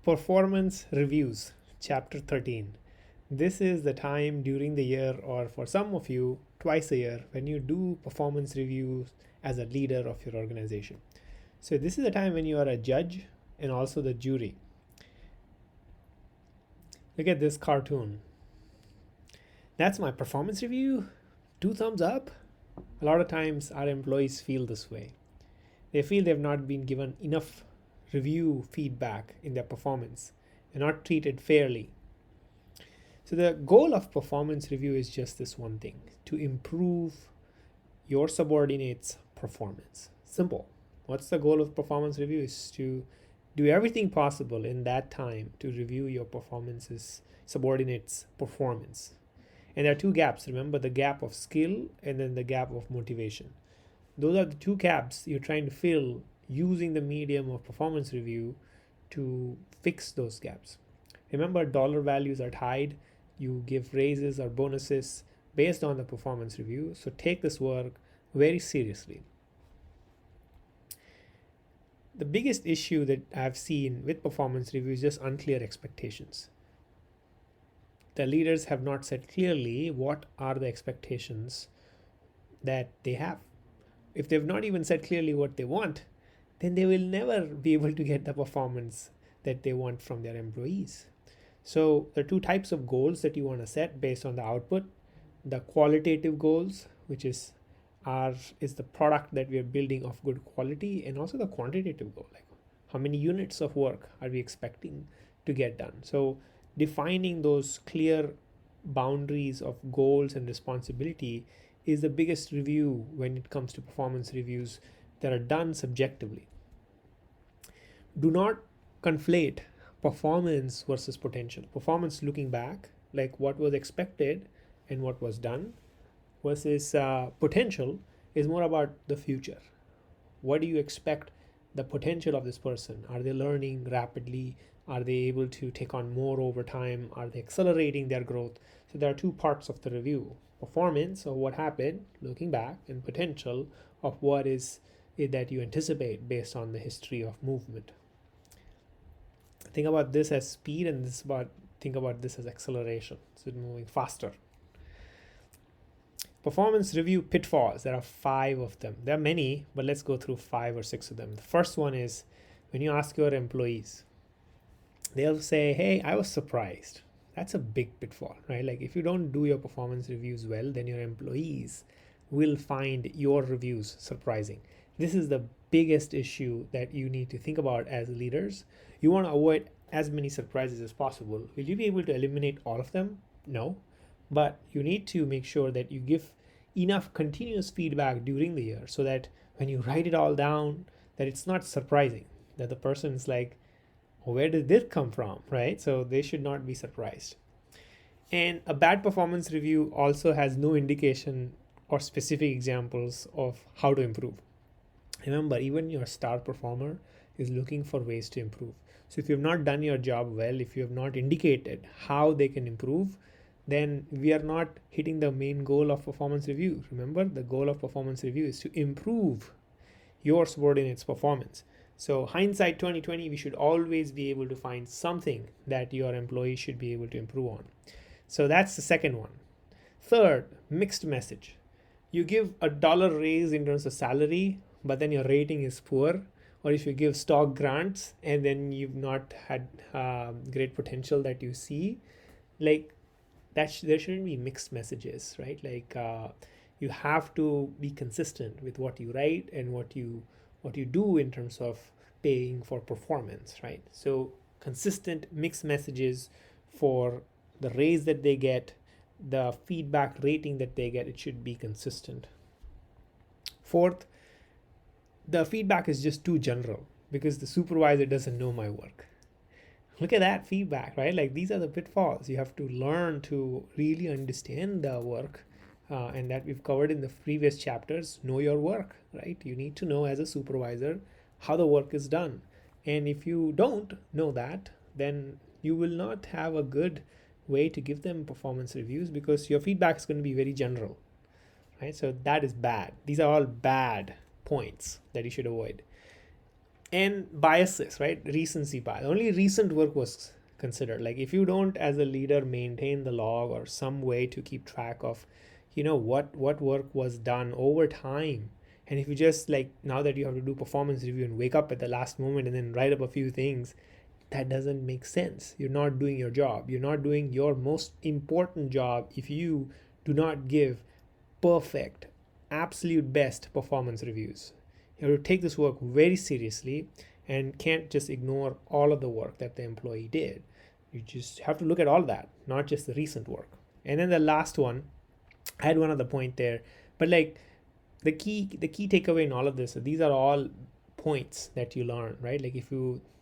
Performance reviews, chapter 13. This is the time during the year, or for some of you, twice a year, when you do performance reviews as a leader of your organization. So, this is the time when you are a judge and also the jury. Look at this cartoon. That's my performance review. 2 thumbs up. A lot of times, our employees feel this way. They feel they've not been given enough review feedback in their performance and not treated fairly. So the goal of performance review is just this one thing: to improve your subordinates' performance. Simple. What's the goal of performance review? Is to do everything possible in that time to review your subordinates' performance. And there are two gaps. Remember, the gap of skill and then the gap of motivation. Those are the two gaps you're trying to fill using the medium of performance review to fix those gaps. Remember, dollar values are tied. You give raises or bonuses based on the performance review. So take this work very seriously. The biggest issue that I've seen with performance review is just unclear expectations. The leaders have not said clearly what are the expectations that they have. If they've not even said clearly what they want, then they will never be able to get the performance that they want from their employees. So there are two types of goals that you want to set based on the output. The qualitative goals, which is the product that we are building of good quality, and also the quantitative goal, like how many units of work are we expecting to get done. So defining those clear boundaries of goals and responsibility is the biggest review when it comes to performance reviews that are done subjectively. Do not conflate performance versus potential. Performance looking back, like what was expected and what was done, versus potential is more about the future. What do you expect the potential of this person? Are they learning rapidly? Are they able to take on more over time? Are they accelerating their growth? So there are two parts of the review: performance of what happened looking back, and potential of what is it that you anticipate based on the history of movement. Think about this as speed, and think about this as acceleration. So moving faster. Performance review pitfalls. There are 5 of them. There are many, but let's go through 5 or 6 of them. The first one is when you ask your employees, they'll say, "Hey, I was surprised." That's a big pitfall, right? Like if you don't do your performance reviews well, then your employees will find your reviews surprising. This is the biggest issue that you need to think about as leaders. You want to avoid as many surprises as possible. Will you be able to eliminate all of them? No. But you need to make sure that you give enough continuous feedback during the year so that when you write it all down, that it's not surprising, that the person's like, where did this come from, right? So they should not be surprised. And a bad performance review also has no indication or specific examples of how to improve. Remember, even your star performer is looking for ways to improve. So if you've not done your job well, if you have not indicated how they can improve, then we are not hitting the main goal of performance review. Remember, the goal of performance review is to improve your subordinates' performance. So hindsight 2020, we should always be able to find something that your employees should be able to improve on. So that's the second one. Third, mixed message. You give a dollar raise in terms of salary, but then your rating is poor. Or if you give stock grants and then you've not had great potential that you see, like there shouldn't be mixed messages, right? Like you have to be consistent with what you write and what you do in terms of paying for performance, right? So consistent mixed messages for the raise that they get, the feedback rating that they get, it should be consistent. Fourth, the feedback is just too general because the supervisor doesn't know my work. Look at that feedback, right? Like these are the pitfalls. You have to learn to really understand the work, and that we've covered in the previous chapters. Know your work, right? You need to know as a supervisor how the work is done. And if you don't know that, then you will not have a good way to give them performance reviews because your feedback is going to be very general, right? So that is bad. These are all bad points that you should avoid. And biases, right? Recency bias. Only recent work was considered. Like if you don't, as a leader, maintain the log or some way to keep track of, what work was done over time. And if you just, like, now that you have to do performance review and wake up at the last moment and then write up a few things, that doesn't make sense. You're not doing your job. You're not doing your most important job if you do not give perfect, absolute best performance reviews. You have to take this work very seriously and can't just ignore all of the work that the employee did. You just have to look at all that, not just the recent work. And then the last one, I had one other point there, but like the key takeaway in all of this, so these are all points that you learn, right? Like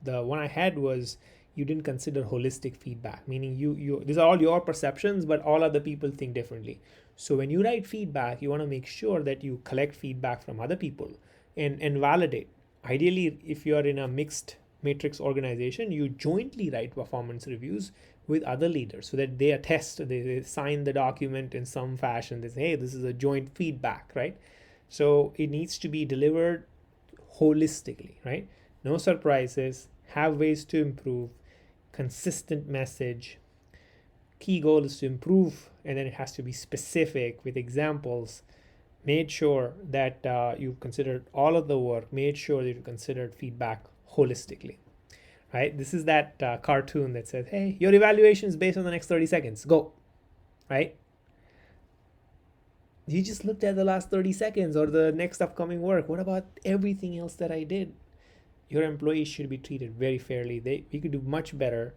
the one I had was you didn't consider holistic feedback, meaning you these are all your perceptions, but all other people think differently. So when you write feedback, you want to make sure that you collect feedback from other people and validate. Ideally, if you are in a mixed matrix organization, you jointly write performance reviews with other leaders so that they attest, they sign the document in some fashion. They say, hey, this is a joint feedback, right? So it needs to be delivered holistically, right? No surprises, have ways to improve, consistent message. Key goal is to improve, and then it has to be specific with examples. Made sure that you considered all of the work, made sure that you considered feedback holistically, right? This is that cartoon that says, hey, your evaluation is based on the next 30 seconds, go, right? You just looked at the last 30 seconds or the next upcoming work. What about everything else that I did? Your employees should be treated very fairly. We could do much better.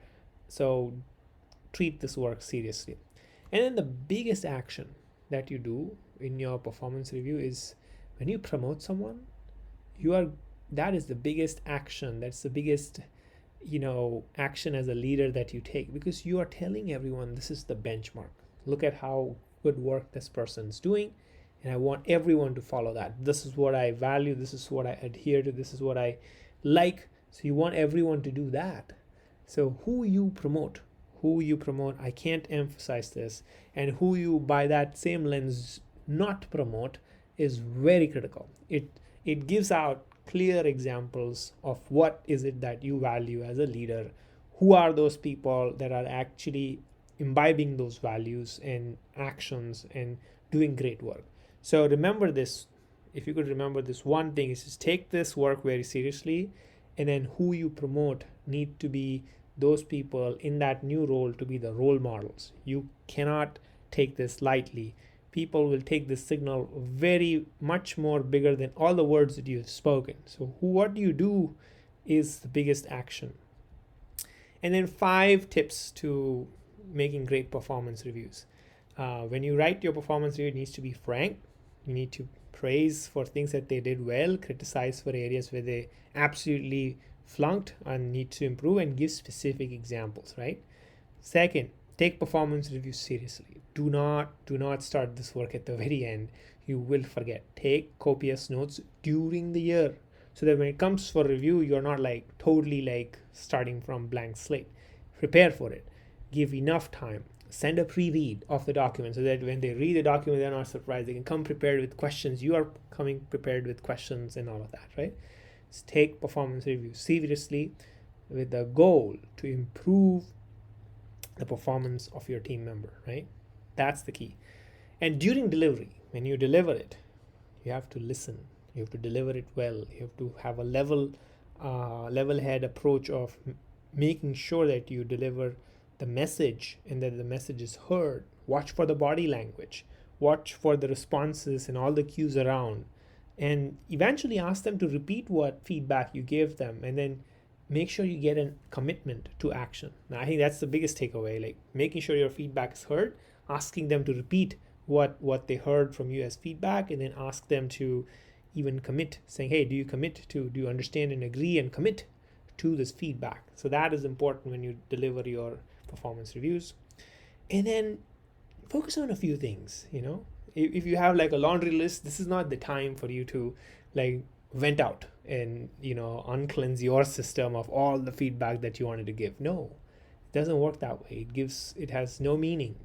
So treat this work seriously. And then the biggest action that you do in your performance review is when you promote someone, that is the biggest action. That's the biggest, action as a leader that you take, because you are telling everyone this is the benchmark. Look at how good work this person's doing, and I want everyone to follow that. This is what I value, this is what I adhere to, this is what I like. So you want everyone to do that. So who you promote, I can't emphasize this, and who you, by that same lens, not promote is very critical. It gives out clear examples of what is it that you value as a leader, who are those people that are actually imbibing those values and actions and doing great work. So remember this. If you could remember this one thing, is just take this work very seriously, and then who you promote need to be those people in that new role, to be the role models. You cannot take this lightly. People will take this signal very much more bigger than all the words that you have spoken. So what you do is the biggest action. And then 5 tips to making great performance reviews. When you write your performance review, it needs to be frank. You need to praise for things that they did well, criticize for areas where they absolutely flunked and need to improve, and give specific examples, right? Second, take performance reviews seriously. Do not start this work at the very end. You will forget. Take copious notes during the year, so that when it comes for review, you're not totally starting from blank slate. Prepare for it. Give enough time. Send a pre-read of the document so that when they read the document, they're not surprised. They can come prepared with questions. You are coming prepared with questions and all of that, right? Just take performance review seriously with the goal to improve the performance of your team member, right? That's the key. And during delivery, when you deliver it, you have to listen. You have to deliver it well. You have to have a level-head approach of making sure that you deliver the message and that the message is heard. Watch for the body language. Watch for the responses and all the cues around. And eventually ask them to repeat what feedback you gave them, and then make sure you get a commitment to action. Now, I think that's the biggest takeaway, making sure your feedback is heard, asking them to repeat what they heard from you as feedback, and then ask them to even commit, saying, hey, do you understand and agree and commit to this feedback? So that is important when you deliver your performance reviews. And then focus on a few things. If you have a laundry list, this is not the time for you to vent out and uncleanse your system of all the feedback that you wanted to give. No, it doesn't work that way. It has no meaning.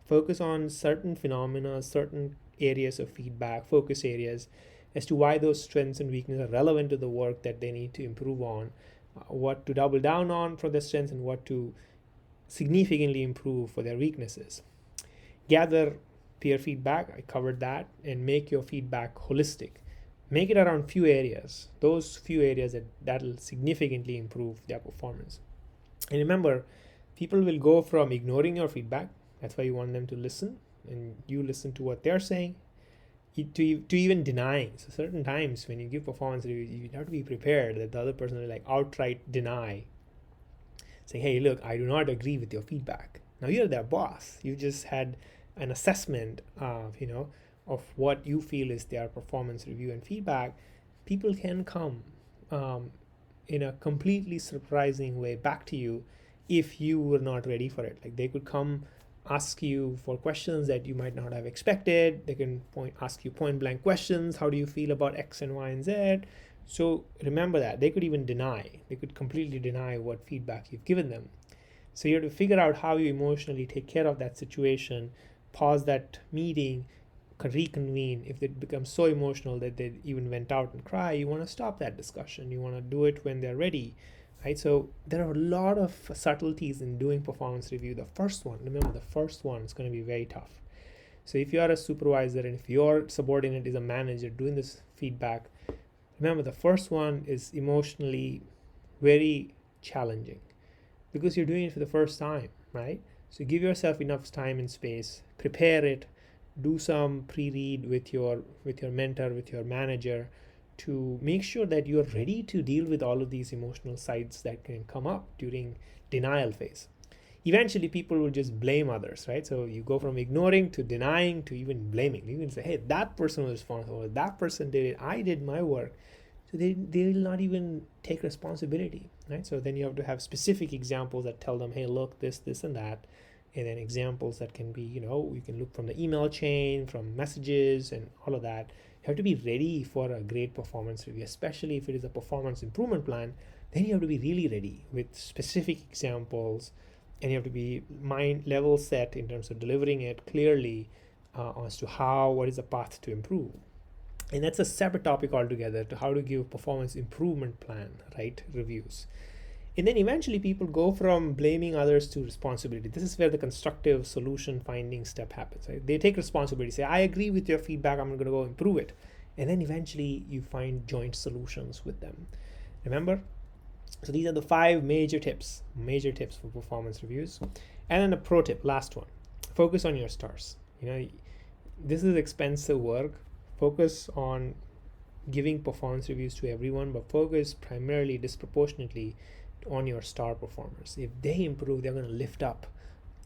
Focus on certain phenomena, certain areas of feedback, focus areas, as to why those strengths and weaknesses are relevant to the work that they need to improve on, what to double down on for their strengths and what to significantly improve for their weaknesses. Gather peer feedback, I covered that, and make your feedback holistic. Make it around few areas, those few areas that'll significantly improve their performance. And remember, people will go from ignoring your feedback, that's why you want them to listen, and you listen to what they're saying, to even denying. So certain times when you give performance reviews, you have to be prepared that the other person will like outright deny, saying, hey, look, I do not agree with your feedback. Now you're their boss. You just had an assessment of what you feel is their performance review and feedback. People can come in a completely surprising way back to you if you were not ready for it. Like they could come ask you for questions that you might not have expected. They can ask you point blank questions. How do you feel about X and Y and Z? So remember that. They could even they could completely deny what feedback you've given them. So you have to figure out how you emotionally take care of that situation, pause that meeting, reconvene. If it becomes so emotional that they even went out and cry, you want to stop that discussion. You want to do it when they're ready, right? So there are a lot of subtleties in doing performance review. The first one is going to be very tough. So if you are a supervisor and if your subordinate is a manager doing this feedback, remember the first one is emotionally very challenging because you're doing it for the first time, right? So give yourself enough time and space, prepare it, do some pre-read with your mentor, with your manager, to make sure that you're ready to deal with all of these emotional sides that can come up during denial phase. Eventually people will just blame others, right? So you go from ignoring to denying to even blaming. You can say, hey, that person was responsible, that person did it, I did my work. So they will not even take responsibility, right? So then you have to have specific examples that tell them, hey, look, this and that. And then examples that can be, you can look from the email chain, from messages and all of that. You have to be ready for a great performance review, especially if it is a performance improvement plan. Then you have to be really ready with specific examples, and you have to be mind level set in terms of delivering it clearly as to what is the path to improve. And that's a separate topic altogether, to how to give performance improvement plan, right, reviews. And then eventually people go from blaming others to responsibility. This is where the constructive solution finding step happens, right? They take responsibility, say, I agree with your feedback, I'm going to go improve it. And then eventually you find joint solutions with them. Remember? So these are the 5 major tips for performance reviews. And then a pro tip, last one, focus on your stars. This is expensive work. Focus on giving performance reviews to everyone, but focus primarily, disproportionately on your star performers. If they improve, they're going to lift up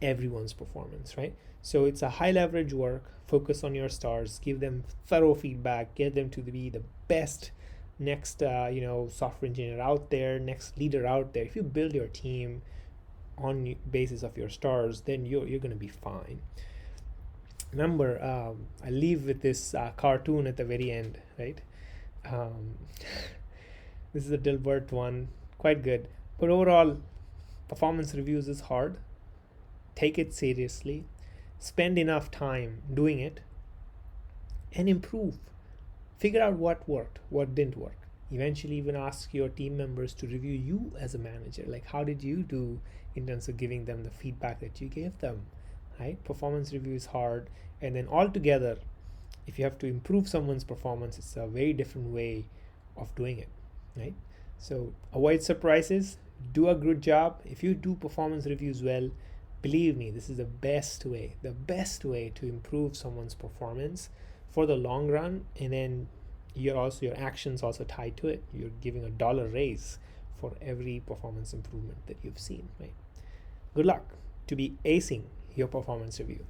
everyone's performance, right? So it's a high leverage work. Focus on your stars, give them thorough feedback, get them to be the best next software engineer out there, next leader out there. If you build your team on the basis of your stars, then you're going to be fine. Remember, I leave with this cartoon at the very end, right? This is a Dilbert one, quite good. But overall, performance reviews is hard. Take it seriously. Spend enough time doing it and improve. Figure out what worked, what didn't work. Eventually even ask your team members to review you as a manager. Like, how did you do in terms of giving them the feedback that you gave them, right? Performance review is hard. And then altogether, if you have to improve someone's performance, it's a very different way of doing it, right? So avoid surprises, do a good job. If you do performance reviews well, believe me, this is the best way to improve someone's performance for the long run. And then your actions also tied to it. You're giving $1 raise for every performance improvement that you've seen, right? Good luck to be acing your performance review.